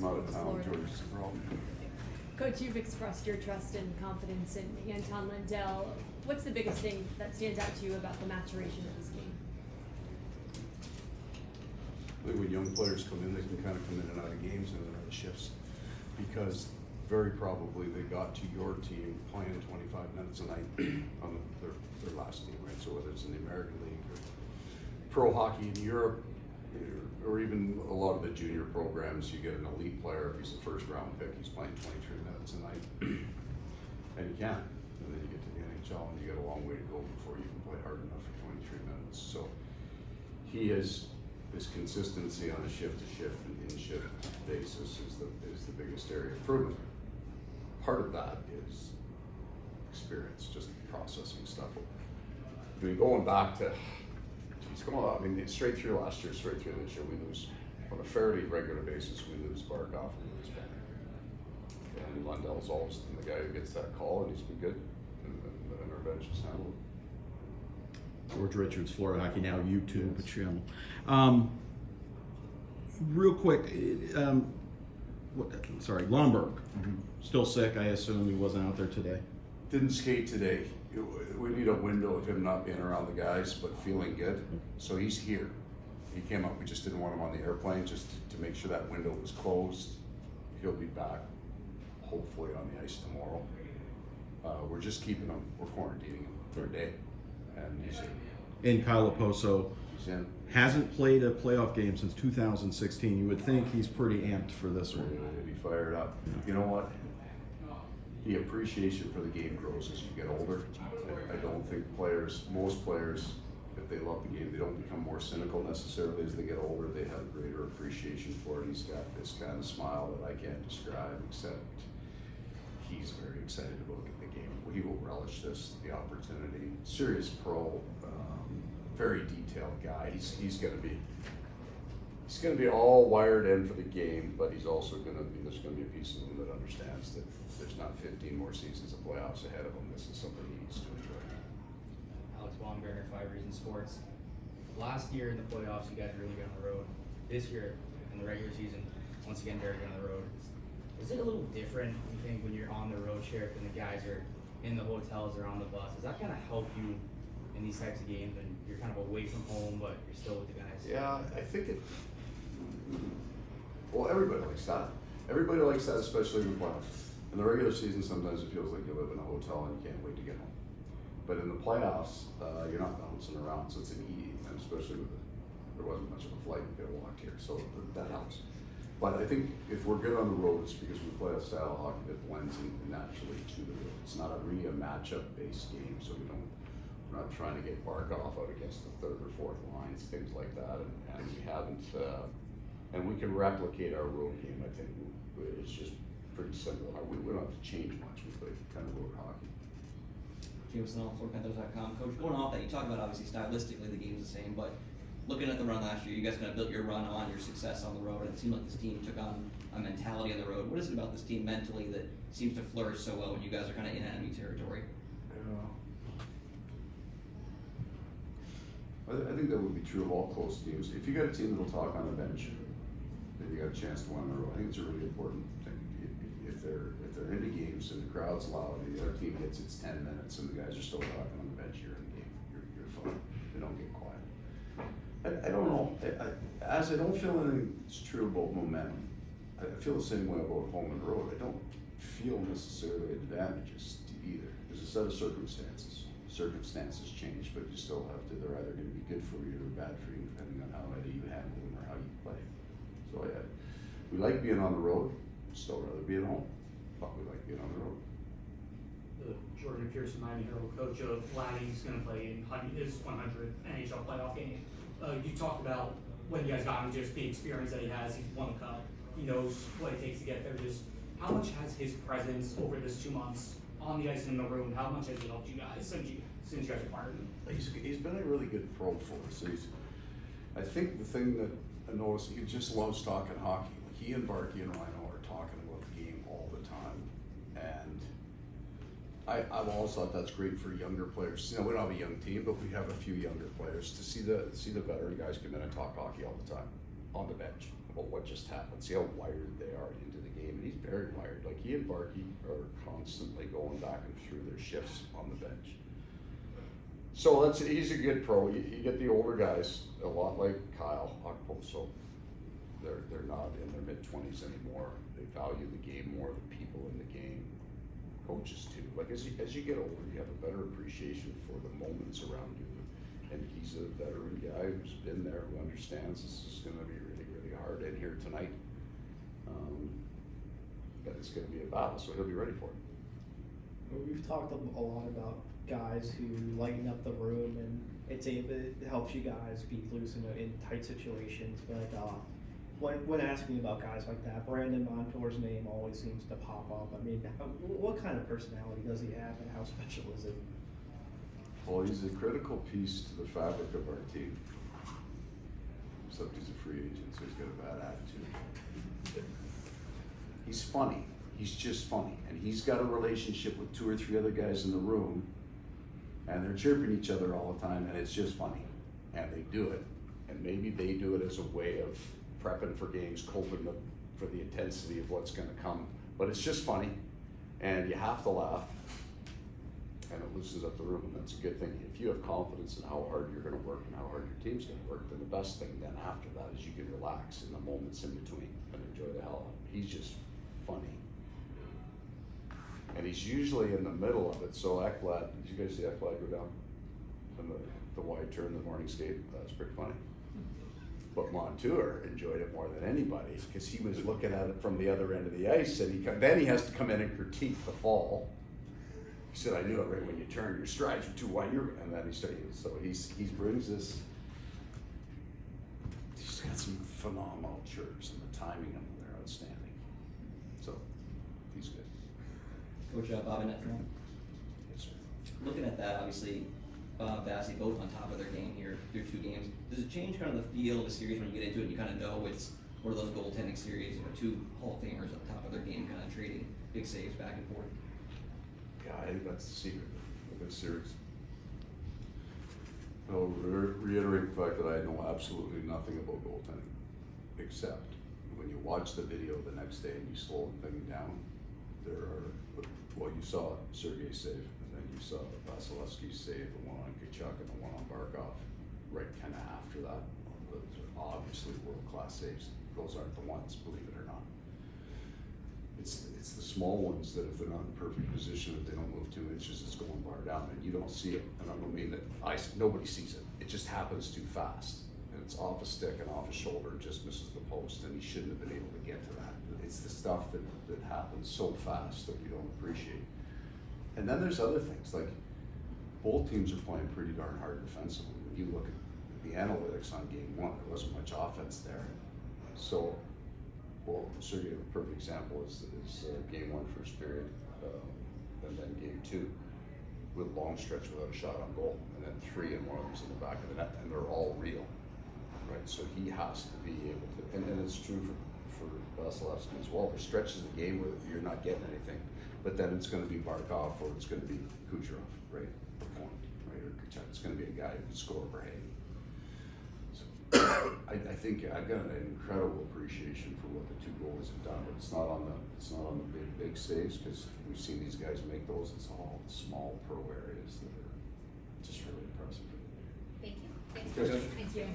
Out of town, George is the problem. Coach, you've expressed your trust and confidence in Anton Lundell. What's the biggest thing that stands out to you about the maturation of this game? I think when young players come in, they can kind of come in and out of games and out of shifts, because very probably they got to your team playing 25 minutes a night on their last team, right? So whether it's in the American League or pro hockey in Europe, or even a lot of the junior programs, you get an elite player. If he's a first round pick, he's playing 23 minutes a night, and you can't. And then you get to the NHL, and you got a long way to go before you can play hard enough for 23 minutes. So he has this consistency on a shift-to-shift and in-shift basis is the biggest area of improvement. Part of that is experience, just processing stuff. I mean, going back to. I mean, straight through last year, straight through this year, we lose on a fairly regular basis. We lose Barkov and we lose Bennett. And Lundell's always been the guy who gets that call, and he's been good. And our bench has handled it. George Richards, Floridahockeynow, YouTube channel. Real quick, Lomberg, still sick. I assume he wasn't out there today. Didn't skate today. We need a window of him not being around the guys, but feeling good. So he's here. He came up. We just didn't want him on the airplane, just to make sure that window was closed. He'll be back, hopefully, on the ice tomorrow. We're just keeping him. We're quarantining him for a day, and he's in. In Kyle Oposo He's in. hasn't played a playoff game since 2016. You would think he's pretty amped for this one. He'll be fired up. You know what? The appreciation for the game grows as you get older. I don't think most players, if they love the game, they don't become more cynical necessarily as they get older. They have a greater appreciation for it. He's got this kind of smile that I can't describe, except he's very excited about the game. He will relish the opportunity. Serious pro, very detailed guy. He's going to be all wired in for the game, but he's also there's going to be a piece of him that understands that there's not 15 more seasons of playoffs ahead of him. This is something he needs to enjoy. Alex Baumgartner, 5 Reasons Sports. Last year in the playoffs, you guys really got on the road. This year in the regular season, once again, very on the road. Is it a little different, you think, when you're on the road, Sheriff, and the guys are in the hotels or on the bus? Does that kind of help you in these types of games, and you're kind of away from home, but you're still with the guys? Yeah, I think it. Well, everybody likes that. Everybody likes that, especially in the playoffs. In the regular season, sometimes it feels like you live in a hotel and you can't wait to get home. But in the playoffs, you're not bouncing around, so it's an easy, and especially there wasn't much of a flight. You could have walked here, so that helps. But I think if we're good on the road, it's because we play a style of hockey that blends in naturally to the road. It's not really a matchup-based game, so we're not trying to get Barkov out against the third or fourth lines, things like that, and we haven't. And we can replicate our road game. I think it's just pretty simple. We don't have to change much. We play kind of road hockey. Jameson, FloridaPanthers.com. Coach, going off that, you talk about obviously stylistically the game's the same, but looking at the run last year, you guys kind of built your run on your success on the road, and it seemed like this team took on a mentality on the road. What is it about this team mentally that seems to flourish so well when you guys are kind of in enemy territory? I think that would be true of all close teams. If you got a team that'll talk on the bench, then you got a chance to win on the road. I think it's a really important thing. If they're into games and the crowd's loud, and the other team gets its 10 minutes and the guys are still talking on the bench, you're in the game. You're fine. They don't get quiet. I don't know. As I don't feel anything's true about momentum. I feel the same way about home and road. I don't feel necessarily advantages to either. There's a set of circumstances. Circumstances change, but you still have to. They're either going to be good for you or bad for you, depending on how you handle them or how you play. So we like being on the road. Still rather be at home, but we like being on the road. Jordan Pearson, Miami Herald, coach of Vladimir, going to play in his 100th NHL playoff game. You talked about when you guys got him, just the experience that he has. He's won the cup. He knows what it takes to get there. Just how much has his presence over this 2 months on the ice and in the room? How much has he helped you guys since you guys acquired him? He's been a really good pro for us. I think the thing that I noticed, he just loves talking hockey. Like he and Barkey and Rhino are talking about the game all the time, and I've always thought that's great for younger players. You know, we don't have a young team, but we have a few younger players to see the veteran guys come in and talk hockey all the time on the bench. about what just happened. See how wired they are into the game, and he's very wired. Like he and Barkey are constantly going back and through their shifts on the bench. So he's a good pro. You get the older guys, a lot like Kyle Okposo. They're not in their mid-20s anymore. They value the game more, the people in the game. Coaches too. Like as you get older, you have a better appreciation for the moments around you. And he's a veteran guy who's been there, who understands this is going to be really, really hard in here tonight. But it's going to be a battle, so he'll be ready for it. Well, we've talked a lot about guys who lighten up the room, and it helps you guys be loose in tight situations. But when asking about guys like that, Brandon Montour's name always seems to pop up. I mean, what kind of personality does he have, and how special is it? Well, he's a critical piece to the fabric of our team. Except he's a free agent, so he's got a bad attitude. He's funny. He's just funny. And he's got a relationship with 2 or 3 other guys in the room, and they're chirping each other all the time, and it's just funny. And they do it. And maybe they do it as a way of prepping for games, coping for the intensity of what's going to come. But it's just funny, and you have to laugh. And it loosens up the room, and that's a good thing. If you have confidence in how hard you're going to work and how hard your team's going to work, then the best thing then after that is you can relax in the moments in between and enjoy the hell out of it. He's just funny. And he's usually in the middle of it. So Ekblad, did you guys see Ekblad go down in the wide turn, the morning skate? That was pretty funny. But Montour enjoyed it more than anybody because he was looking at it from the other end of the ice, and then he has to come in and critique the fall. He said, I knew it right when you turned, your strides were too wide, and then he started, so he brings this, he's got some phenomenal chirps, and the timing of them, they're outstanding. So, he's good. Coach Bob Bennett. Yes, sir. Looking at that, obviously, Bob, Bassey, both on top of their game here through 2 games. Does it change kind of the feel of the series when you get into it and you kind of know it's one of those goaltending series, 2 Hall of Famers on top of their game kind of trading big saves back and forth? Yeah, I think that's the secret of this series. I'll reiterate the fact that I know absolutely nothing about goaltending, except when you watch the video the next day and you slow the thing down, you saw Sergei's save, and then you saw Vasilevsky's save, the one on Kachuk and the one on Barkov, right kind of after that. Those are obviously world-class saves. Those aren't the ones, believe it or not. It's the small ones that if they're not in perfect position, if they don't move 2 inches, it's going bar down, and you don't see it. And I don't mean that nobody sees it. It just happens too fast, and it's off a stick and off a shoulder, and just misses the post, and he shouldn't have been able to get to that. It's the stuff that happens so fast that we don't appreciate. And then there's other things, like both teams are playing pretty darn hard defensively. When you look at the analytics on game 1, there wasn't much offense there. So, well, Sergei, a perfect example is game 1 first period, and then game 2 with long stretch without a shot on goal, and then 3 and 1 of them's in the back of the net, and they're all real, right? So he has to be able to, and it's true for Vasilevsky as well. There's stretches of the game where you're not getting anything, but then it's going to be Barkov or it's going to be Kucherov, right? Or Point, right? Or Kachuk. It's going to be a guy who can score over Hay. I think I've got an incredible appreciation for what the 2 goalies have done, but it's not on the big saves, because we've seen these guys make those. It's all the small pro areas that are just really impressive. Thank you. Thanks. Thank you.